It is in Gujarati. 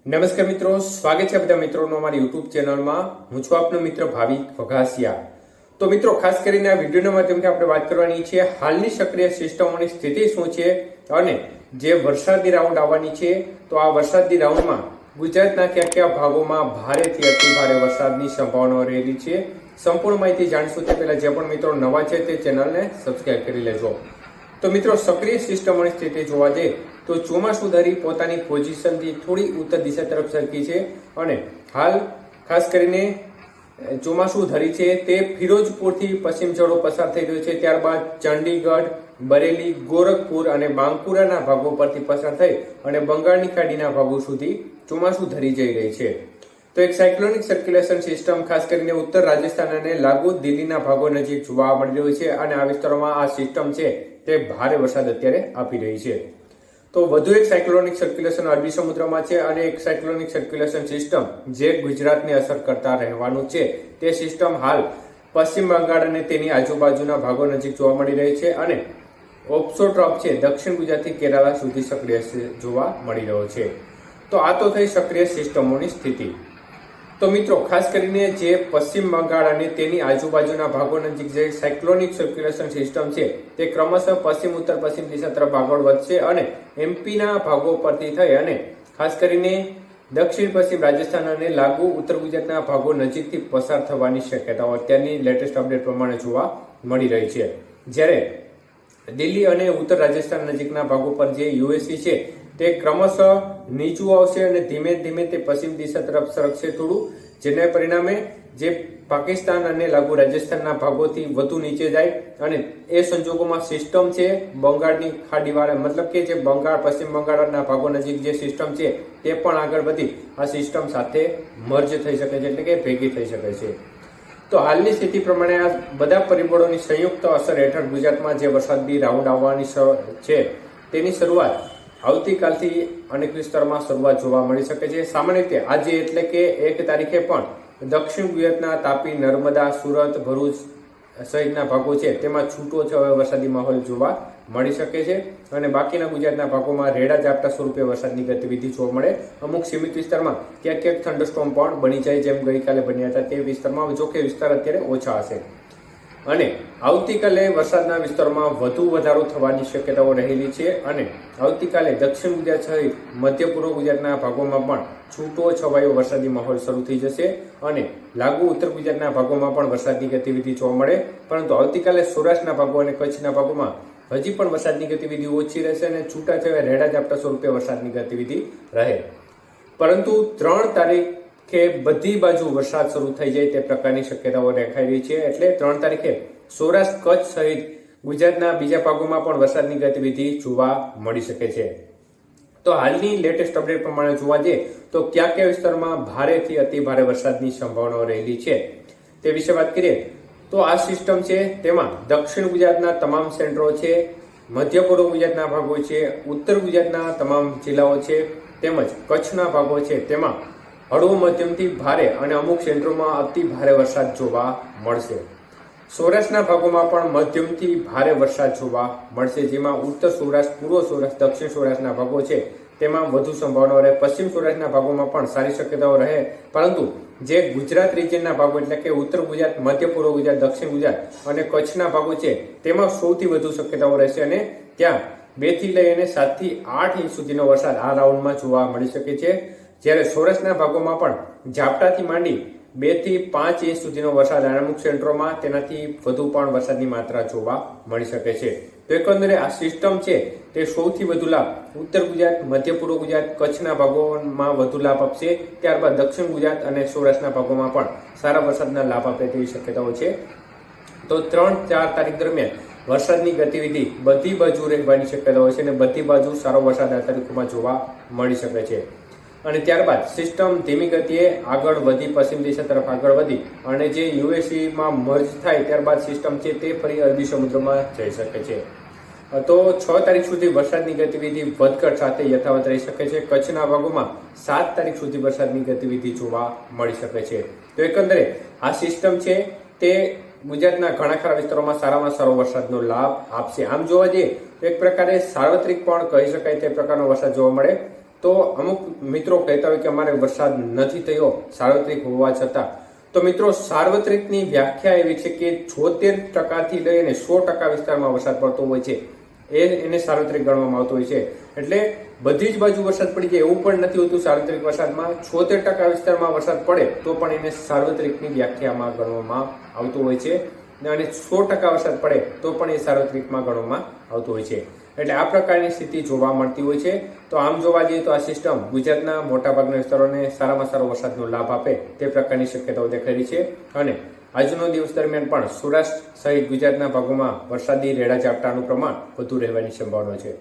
નમસ્કાર મિત્રો, સ્વાગત છે બધા મિત્રોનો અમારી યુટ્યુબ ચેનલમાં. હું છું આપનો મિત્ર ભાવિક વઘાસિયા. તો મિત્રો, ખાસ કરીને આ વિડીયોના માધ્યમથી આપણે વાત કરવાની છે હાલની સક્રિય સિસ્ટમોની સ્થિતિ શું છે અને જે વરસાદી રાઉન્ડ આવવાની છે તો આ વરસાદી રાઉન્ડમાં ગુજરાતના કયા કયા ભાગોમાં ભારેથી અતિ ભારે વરસાદની સંભાવનાઓ રહેલી છે. સંપૂર્ણ માહિતી જાણીશું તે પહેલા જે પણ મિત્રો નવા છે તે ચેનલને સબસ્ક્રાઇબ કરી લેજો. તો મિત્રો, સક્રિય સિસ્ટમોની સ્થિતિ જોવા જઈએ તો ચોમાસું ધરી પોતાની પોઝિશનથી થોડી ઉત્તર દિશા તરફ સરકી છે અને હાલ ખાસ કરીને ચોમાસું ધરી છે તે ફિરોજપુરથી પશ્ચિમ છેડો પસાર થઈ રહ્યો છે. ત્યારબાદ ચંડીગઢ, બરેલી, ગોરખપુર અને બાંકુરાના ભાગો પરથી પસાર થઈ અને બંગાળની ખાડીના ભાગો સુધી ચોમાસું ધરી જઈ રહી છે. તો એક સાયક્લોનિક સર્ક્યુલેશન સિસ્ટમ ખાસ કરીને ઉત્તર રાજસ્થાન અને લાગુ દિલ્હીના ભાગો નજીક જોવા મળી રહ્યું છે અને આ વિસ્તારોમાં આ સિસ્ટમ છે તે ભારે વરસાદ અત્યારે આપી રહી છે. તો વધુ એક સાયક્લોનિક સર્ક્યુલેશન અરબી સમુદ્રમાં છે અને એક સાયક્લોનિક સર્ક્યુલેશન સિસ્ટમ જે ગુજરાતને અસર કરતા રહેવાનું છે તે સિસ્ટમ હાલ પશ્ચિમ બંગાળ અને તેની આજુબાજુના ભાગો નજીક જોવા મળી રહી છે અને ઓપ્સો ટ્રફ છે દક્ષિણ ગુજરાતથી કેરાલા સુધી સક્રિય જોવા મળી રહ્યો છે. તો આ તો થઈ સક્રિય સિસ્ટમોની સ્થિતિ. તો મિત્રો, ખાસ કરીને જે પશ્ચિમ બંગાળ અને તેની આજુબાજુના ભાગો નજીક જે સાયક્લોનિક સર્ક્યુલેશન સિસ્ટમ છે તે ક્રમશઃ પશ્ચિમ ઉત્તર પશ્ચિમ દિશા તરફ આગળ વધશે અને એમપીના ભાગો પરથી થઈ અને ખાસ કરીને દક્ષિણ પશ્ચિમ રાજસ્થાન અને લાગુ ઉત્તર ગુજરાતના ભાગો નજીકથી પસાર થવાની શક્યતાઓ અત્યારની લેટેસ્ટ અપડેટ પ્રમાણે જોવા મળી રહી છે. જ્યારે દિલ્હી અને ઉત્તર રાજસ્થાન નજીકના ભાગો પર જે યુએસી છે તે ક્રમશઃ નીચું આવશે અને ધીમે ધીમે તે પશ્ચિમ દિશા તરફ સરકશે થોડું, જેને પરિણામે જે પાકિસ્તાન અને લાગુ રાજસ્થાનના ભાગોથી વધુ નીચે જાય અને એ સંજોગોમાં સિસ્ટમ છે બંગાળની ખાડીવાળા મતલબ કે જે બંગાળ પશ્ચિમ બંગાળના ભાગો નજીક જે સિસ્ટમ છે તે પણ આગળ વધી આ સિસ્ટમ સાથે મર્જ થઈ શકે છે, એટલે કે ભેગી થઈ શકે છે. તો હાલની સ્થિતિ પ્રમાણે આ બધા પરિબળોની સંયુક્ત અસર હેઠળ ગુજરાતમાં જે વરસાદી રાઉન્ડ આવવાની છે તેની શરૂઆત આવતીકાલથી અનેક વિસ્તારમાં શરૂઆત જોવા મળી શકે છે. સામાન્ય રીતે આજે એટલે કે 1 તારીખે પણ દક્ષિણ ગુજરાતના તાપી, નર્મદા, સુરત, ભરૂચ સહિતના ભાગો છે તેમાં છૂટો છવાયો વરસાદી માહોલ જોવા મળી શકે છે અને બાકીના ગુજરાતના ભાગોમાં રેડા ઝાપટા સ્વરૂપે વરસાદની ગતિવિધિ જોવા મળે. અમુક સીમિત વિસ્તારમાં ક્યાંક ક્યાંક થંડરસ્ટોર્મ પણ બની જાય, જેમ ગઈકાલે બન્યા હતા તે વિસ્તારમાં, જો કે વિસ્તાર અત્યારે ઓછા હશે. અને આવતીકાલે વરસાદના વિસ્તારોમાં વધુ વધારો થવાની શક્યતાઓ રહેલી છે અને આવતીકાલે દક્ષિણ ગુજરાત સહિત મધ્ય પૂર્વ ગુજરાતના ભાગોમાં પણ છૂટો છવાયો વરસાદી માહોલ શરૂ થઈ જશે અને લાગુ ઉત્તર ગુજરાતના ભાગોમાં પણ વરસાદની ગતિવિધિ જોવા મળે. પરંતુ આવતીકાલે સૌરાષ્ટ્રના ભાગો અને કચ્છના ભાગોમાં હજી પણ વરસાદની ગતિવિધિ ઓછી રહેશે અને છૂટાછવાયા રેડા ઝાપટા સ્વરૂપે વરસાદની ગતિવિધિ રહે. પરંતુ 3 તારીખ કે બધી બાજુ વરસાદ શરૂ થઈ જાય તે પ્રકારની શક્યતાઓ દેખાઈ રહી છે. એટલે 3 તારીખે સૌરાષ્ટ્ર, કચ્છ સહિત ગુજરાતના બીજા ભાગોમાં પણ વરસાદની ગતિવિધિ જોવા મળી શકે છે. તો હાલની લેટેસ્ટ અપડેટ પ્રમાણે જોવા જઈએ તો કયા કયા વિસ્તારમાં ભારેથી અતિ ભારે વરસાદની સંભાવનાઓ રહેલી છે તે વિશે વાત કરીએ તો આ સિસ્ટમ છે તેમાં દક્ષિણ ગુજરાતના તમામ સેન્ટરો છે, મધ્ય પૂર્વ ગુજરાતના ભાગો છે, ઉત્તર ગુજરાતના તમામ જિલ્લાઓ છે તેમજ કચ્છના ભાગો છે તેમાં હળવો મધ્યમથી ભારે અને અમુક સેન્ટરોમાં અતિ ભારે વરસાદ જોવા મળશે. સૌરાષ્ટ્રના ભાગોમાં પણ મધ્યમથી ભારે વરસાદ જોવા મળશે, જેમાં ઉત્તર સૌરાષ્ટ્ર, પૂર્વ સૌરાષ્ટ્ર, દક્ષિણ સૌરાષ્ટ્રના ભાગો છે તેમાં વધુ સંભાવનાઓ રહે. પશ્ચિમ સૌરાષ્ટ્રના ભાગોમાં પણ સારી શક્યતાઓ રહે, પરંતુ જે ગુજરાત રિજનના ભાગો એટલે કે ઉત્તર ગુજરાત, મધ્ય પૂર્વ ગુજરાત, દક્ષિણ ગુજરાત અને કચ્છના ભાગો છે તેમાં સૌથી વધુ શક્યતાઓ રહેશે અને ત્યાં 2 થી લઈ અને 7 થી 8 ઇંચ સુધીનો વરસાદ આ રાઉન્ડમાં જોવા મળી શકે છે. જ્યારે સૌરાષ્ટ્રના ભાગોમાં પણ ઝાપટાથી માંડી 2 થી 5 ઇંચ સુધીનો વરસાદ અમુક સેન્ટરોમાં તેનાથી વધુ પણ વરસાદની માત્રા જોવા મળી શકે છે. તો એકંદરે આ સિસ્ટમ છે તે સૌથી વધુ લાભ ઉત્તર ગુજરાત, મધ્ય પૂર્વ ગુજરાત, કચ્છના ભાગોમાં વધુ લાભ આપશે. ત્યારબાદ દક્ષિણ ગુજરાત અને સૌરાષ્ટ્રના ભાગોમાં પણ સારા વરસાદના લાભ આપે તેવી શક્યતાઓ છે. તો 3-4 તારીખ દરમિયાન વરસાદની ગતિવિધિ બધી બાજુ રહેવાની શક્યતાઓ છે અને બધી બાજુ સારો વરસાદ આ તારીખોમાં જોવા મળી શકે છે. અને ત્યારબાદ સિસ્ટમ ધીમી ગતિએ આગળ વધી પશ્ચિમ દિશા તરફ આગળ વધી અને જે યુએસીમાં મર્જ થાય ત્યારબાદ સિસ્ટમ છે તે ફરી અરબી સમુદ્રમાં જઈ શકે છે. તો 6 તારીખ સુધી વરસાદની ગતિવિધિ વધઘટ સાથે યથાવત રહી શકે છે. કચ્છના ભાગોમાં 7 તારીખ સુધી વરસાદની ગતિવિધિ જોવા મળી શકે છે. તો એકંદરે આ સિસ્ટમ છે તે ગુજરાતના ઘણા ખરા વિસ્તારોમાં સારામાં સારો વરસાદનો લાભ આપશે. આમ જોવા જઈએ તો એક પ્રકારે સાર્વત્રિક પણ કહી શકાય તે પ્રકારનો વરસાદ જોવા મળે. તો અમુક મિત્રો કહેતા હોય કે અમારે વરસાદ નથી થયો સાર્વત્રિક હોવા છતાં. તો મિત્રો સાર્વત્રિકની વ્યાખ્યા એવી છે કે 76% થી લઈને 100% વિસ્તારમાં વરસાદ પડતો હોય છે એને સાર્વત્રિક ગણવામાં આવતો હોય છે. એટલે બધી જ બાજુ વરસાદ પડી જાય એવું પણ નથી હોતું. સાર્વત્રિક વરસાદમાં 76% વિસ્તારમાં વરસાદ પડે તો પણ એને સાર્વત્રિકની વ્યાખ્યામાં ગણવામાં આવતું હોય છે અને 100% વરસાદ પડે તો પણ એ સાર્વત્રિકમાં ગણવામાં આવતું હોય છે. એટલે આ પ્રકારની સ્થિતિ જોવા મળતી હોય છે. તો આમ જોવા જઈએ તો આ સિસ્ટમ ગુજરાતના મોટાભાગના વિસ્તારોને સારામાં સારો વરસાદનો લાભ આપે તે પ્રકારની શક્યતાઓ દેખાઈ રહી છે. અને આજનો દિવસ દરમિયાન પણ સૌરાષ્ટ્ર સહિત ગુજરાતના ભાગોમાં વરસાદી રેડા ઝાપટાનું પ્રમાણ વધુ રહેવાની સંભાવના છે.